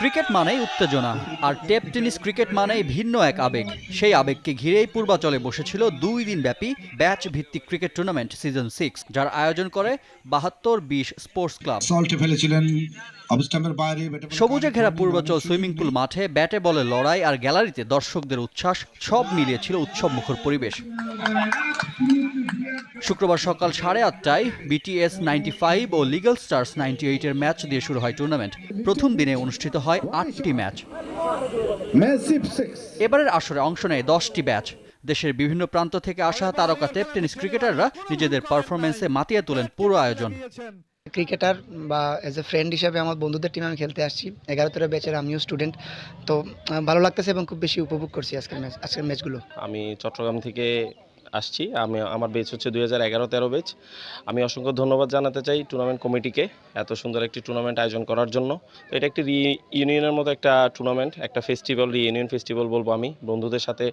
Cricket মানেই উত্তেজনা, আর tape tennis cricket মানেই ভিন্ন এক আবেগ। সেই আবেগকে ঘিরেই পূর্বাচলে বসেছিল 2 দিন ব্যাপী ব্যাচ ভিত্তিক ক্রিকেট টুর্নামেন্ট সিজন 6, যার আয়োজন করে 72-20 স্পোর্টস ক্লাব। সবুজে ঘেরা পূর্বাচল সুইমিং পুল মাঠে ব্যাটে বলে লড়াই আর গ্যালারিতে দর্শকদের উচ্ছ্বাস, সব মিলিয়ে ছিল উৎসবমুখর পরিবেশ। শুক্রবার সকাল 8:30টায় বিটিএস 95 ও লিগ্যাল স্টার্স 98 এর ম্যাচ দিয়ে শুরু হয় টুর্নামেন্ট। প্রথম দিনে অনুষ্ঠিত হয় 8টি ম্যাচ। এবারের আসরে অংশ নেয় 10টি ব্যাচ। দেশের বিভিন্ন প্রান্ত থেকে আসা তারকা টেপ টেনিস ক্রিকেটাররা নিজেদের পারফরমেন্সে মাতিয়ে তোলেন পুরো আয়োজন। ক্রিকেটার বা এজ এ ফ্রেন্ড হিসাবে আমার বন্ধুদের টিমে আমি খেলতে আসছি। 11 ব্যাচের আমিও স্টুডেন্ট, তো ভালো লাগতেছে এবং খুব বেশি উপভোগ করছি আজকের ম্যাচগুলো। আমি চট্টগ্রাম থেকে আসছি। আমার ব্যাচ হচ্ছে 2011-13 ব্যাচ। আমি অসংখ্য ধন্যবাদ জানাতে চাই টুর্নামেন্ট কমিটিকে এত সুন্দর একটি টুর্নামেন্ট আয়োজন করার জন্য। তো এটা একটি রিইউনিয়নের মতো একটা টুর্নামেন্ট, একটা ফেস্টিভ্যাল, রিইউনিয়ন ফেস্টিভ্যাল বলবো আমি। বন্ধুদের সাথে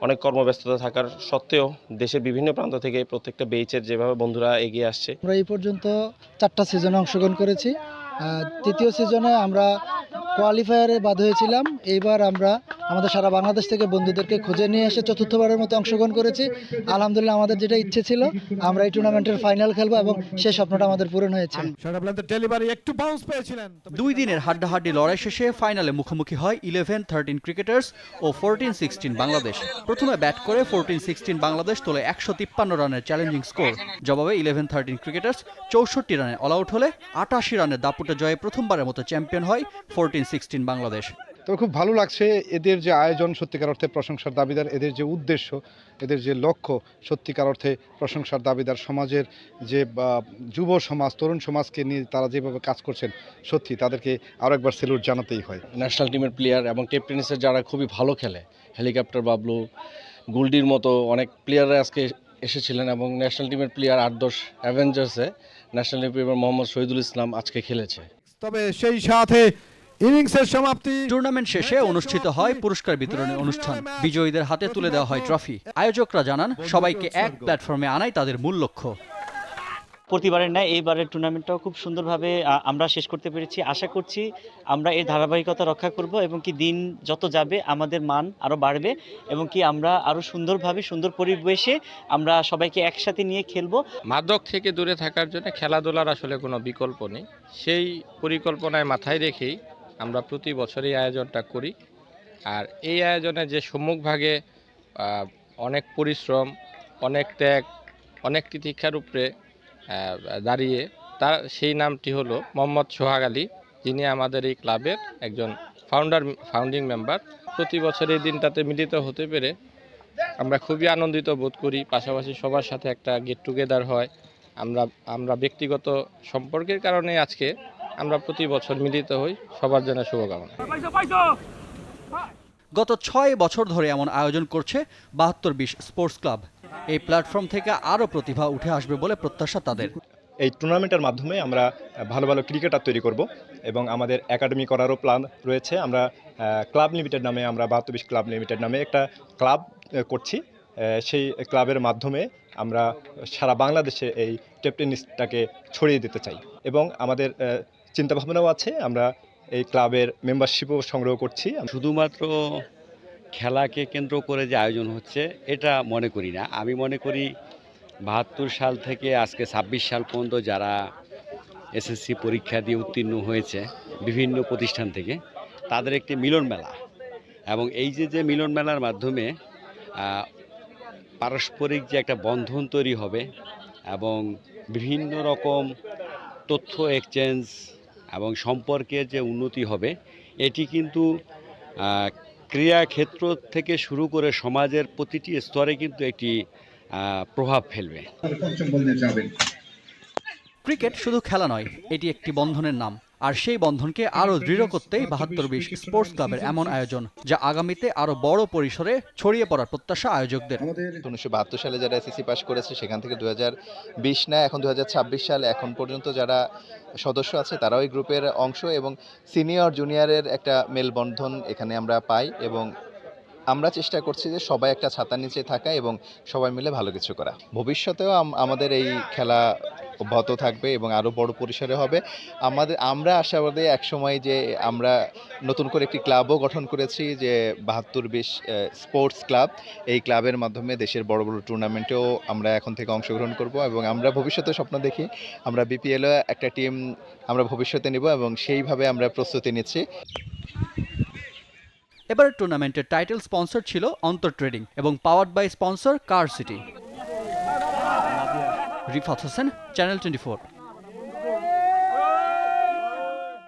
অনেক কর্মব্যস্ততা থাকার সত্ত্বেও দেশের বিভিন্ন প্রান্ত থেকে প্রত্যেকটা ব্যাচের যেভাবে বন্ধুরা এগিয়ে আসছে। আমরা এই পর্যন্ত 4টা সিজনে অংশগ্রহণ করেছি। তৃতীয় সিজনে আমরা কোয়ালিফায়ারে বাদ হয়েছিলাম। এইবার আমরা আমাদের সারা বাংলাদেশ থেকে বন্ধুদেরকে খুঁজে নিয়ে এসে চতুর্থবারের মতো অংশগ্রহণ করেছি। আলহামদুলিল্লাহ, আমাদের যেটা ইচ্ছে ছিল আমরা এই টুর্নামেন্টের ফাইনাল খেলবো এবং সেই স্বপ্নটা আমাদের পূরণ হয়েছে। 2 দিনের হাড্ডাহাড্ডি লড়াই শেষে ফাইনালে মুখোমুখি হয় 11-13 ক্রিকেটার্স ও 14-16 বাংলাদেশ। প্রথমে ব্যাট করে 14-16 বাংলাদেশ তোলে 153 রানের চ্যালেঞ্জিং স্কোর। জবাবে 11-13 ক্রিকেটার্স 64 রানে অল আউট হলে 88 রানের দাপুটে জয়ে প্রথমবারের মতো চ্যাম্পিয়ন হয় 14-16 বাংলাদেশ। তো খুব ভালো লাগছে। এদের যে আয়োজন সত্যিকার অর্থে প্রশংসার দাবিদার, এদের যে উদ্দেশ্য, এদের যে লক্ষ্য সত্যিকার অর্থে প্রশংসার দাবিদার। সমাজের যে যুব সমাজ, তরুণ সমাজকে নিয়ে তারা যেভাবে কাজ করছেন, সত্যি তাদেরকে আরও একবার স্যালুট জানাতেই হয়। ন্যাশনাল টিমের প্লেয়ার এবং টেপ টেনিসের যারা খুবই ভালো খেলে, হেলিকপ্টার বাবলু, গুলডির মতো অনেক প্লেয়াররা আজকে এসেছিলেন এবং ন্যাশনাল টিমের প্লেয়ার 8-10 অ্যাভেঞ্জার্সে ন্যাশনাল টিমের মোহাম্মদ শহীদুল ইসলাম আজকে খেলেছে। তবে সেই সাথে ইনিংসের সমাপ্তি। টুর্নামেন্ট শেষে অনুষ্ঠিত হয় পুরস্কার বিতরণী অনুষ্ঠান। বিজয়ীদের হাতে তুলে দেওয়া হয় ট্রফি। আয়োজকরা জানান, সবাইকে এক প্ল্যাটফর্মে আনাই তাদের মূল লক্ষ্য। প্রতিবারের ন্যায় এইবারের টুর্নামেন্টটাও খুব সুন্দরভাবে আমরা শেষ করতে পেরেছি। আশা করছি আমরা এই ধারাবাহিকতা রক্ষা করব এবং কি দিন যত যাবে আমাদের মান আরও বাড়বে এবং কি আমরা আরও সুন্দরভাবে সুন্দর পরিবেশে আমরা সবাইকে একসাথে নিয়ে খেলবো। মাদক থেকে দূরে থাকার জন্য খেলাধুলার আসলে কোনো বিকল্প নেই। সেই পরিকল্পনায় মাথায় রেখেই আমরা প্রতি বছরই আয়োজনটা করি। আর এই আয়োজনে যে সম্মুখভাগে অনেক পরিশ্রম, অনেক ত্যাগ, অনেক তিতিক্ষার উপরে দাঁড়িয়ে তার সেই নামটি হলো মোহাম্মদ সোহাগ আলী, যিনি আমাদের এই ক্লাবের একজন ফাউন্ডিং মেম্বার। প্রতি বছর এই দিনটাতে মিলিত হতে পেরে আমরা খুবই আনন্দিত বোধ করি। পাশাপাশি সবার সাথে একটা গেট টুগেদার হয়। আমরা ব্যক্তিগত সম্পর্কের কারণে আজকে আমরা প্রতি বছর মিলিত হই। সবার জন্য শুভকামনা। গত 6 বছর ধরে এমন আয়োজন করছে 72-20 স্পোর্টস ক্লাব। এই প্ল্যাটফর্ম থেকে আরও প্রতিভা উঠে আসবে বলে প্রত্যাশা তাদের। এই টুর্নামেন্টের মাধ্যমে আমরা ভালো ভালো ক্রিকেটার তৈরি করব এবং আমাদের একাডেমি করারও প্ল্যান রয়েছে। আমরা ক্লাব লিমিটেড নামে, আমরা 72-20 ক্লাব লিমিটেড নামে একটা ক্লাব করছি। সেই ক্লাবের মাধ্যমে আমরা সারা বাংলাদেশে এই টেপ টেনিসটাকে ছড়িয়ে দিতে চাই এবং আমাদের চিন্তাভাবনাও আছে। আমরা এই ক্লাবের মেম্বারশিপও সংগ্রহ করছি। শুধুমাত্র খেলাকে কেন্দ্র করে যে আয়োজন হচ্ছে এটা মনে করি না। আমি মনে করি 72 সাল থেকে আজকে 26 সাল পর্যন্ত যারা এসএসসি পরীক্ষা দিয়ে উত্তীর্ণ হয়েছে বিভিন্ন প্রতিষ্ঠান থেকে, তাদের একটি মিলন মেলা এবং এই যে মিলন মেলার মাধ্যমে পারস্পরিক যে একটা বন্ধন তৈরি হবে এবং বিভিন্ন রকম তথ্য এক্সচেঞ্জ এবং সম্পর্কের যে উন্নতি হবে, এটি কিন্তু ক্রীড়াক্ষেত্র থেকে শুরু করে সমাজের প্রতিটি স্তরে কিন্তু একটি প্রভাব ফেলবে। ক্রিকেট শুধু খেলা নয়, এটি একটি বন্ধনের নাম। আর সেই বন্ধনকে আরও দৃঢ় করতেই 72-20 স্পোর্টস ক্লাবের এমন আয়োজন, যা আগামীতে আরও বড় পরিসরে ছড়িয়ে পড়ার প্রত্যাশা আয়োজকদের। 1972 সালে যারা এসএসসি পাস করেছে, সেখান থেকে 2020 না এখন 2026 সাল এখন পর্যন্ত যারা সদস্য আছে তারাও এই গ্রুপের অংশ এবং সিনিয়র জুনিয়রের একটা মেলবন্ধন এখানে আমরা পাই এবং আমরা চেষ্টা করছি যে সবাই একটা ছাতার নিচে থাকা এবং সবাই মিলে ভালো কিছু করা। ভবিষ্যতেও আমাদের এই খেলা অব্যাহত থাকবে এবং আরও বড় পরিসরে হবে। আমরা আশাবাদী একসময় যে আমরা নতুন করে একটি ক্লাবও গঠন করেছি, যে 72-20 স্পোর্টস ক্লাব। এই ক্লাবের মাধ্যমে দেশের বড় বড় টুর্নামেন্টেও আমরা এখন থেকে অংশগ্রহণ করব এবং আমরা ভবিষ্যতে স্বপ্ন দেখি আমরা বিপিএলও একটা টিম আমরা ভবিষ্যতে নেব এবং সেইভাবে আমরা প্রস্তুতি নিচ্ছি। এবারের টুর্নামেন্টের টাইটেল স্পন্সর ছিল অন্তর ট্রেডিং এবং powered by sponsor car city. Rifat Hossain, channel 24।